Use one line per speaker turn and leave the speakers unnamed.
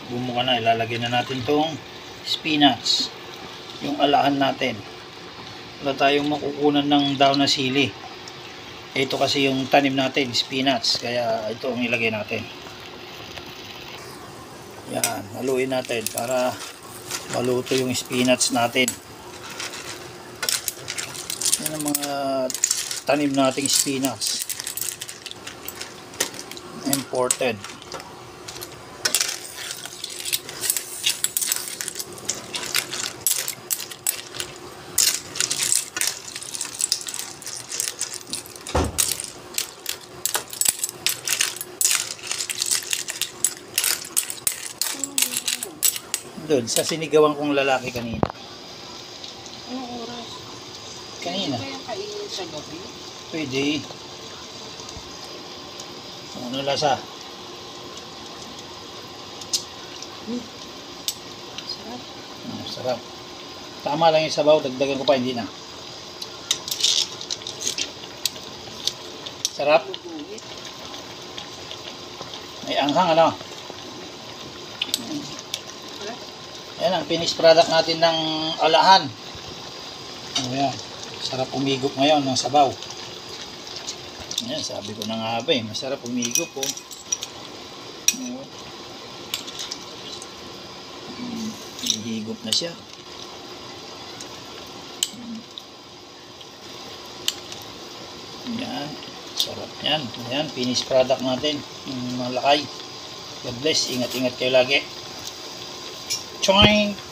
bumuka na, ilalagay na natin tong spinach, yung alahan natin. Wala tayong makukunan ng daon na sili. Ito kasi yung tanim natin, spinach, kaya ito ang ilagay natin. Yan, haluin natin para maluto yung spinach natin. Yan ang mga tanim nating spinach, imported. Doon sa sinigawan kong lalaki kanina.
Anong oras?
Kanina.
Kaya kainin sa gabi?
Pwede. Ano lasa?
Sarap.
Sarap. Tama lang yung sabaw, dagdagan ko pa, hindi na. Sarap.
Bubuhit.
May anghang, ano? Yan ang finished product natin ng alahan. Ayan. Sarap umigop ngayon ng sabaw. Ayan, sabi ko na nga ba eh, masarap umigop po. Higop na siya. Ayan, sarap yan. Ayan, finished product natin. Malakay. God bless, ingat-ingat kayo lagi. Choing!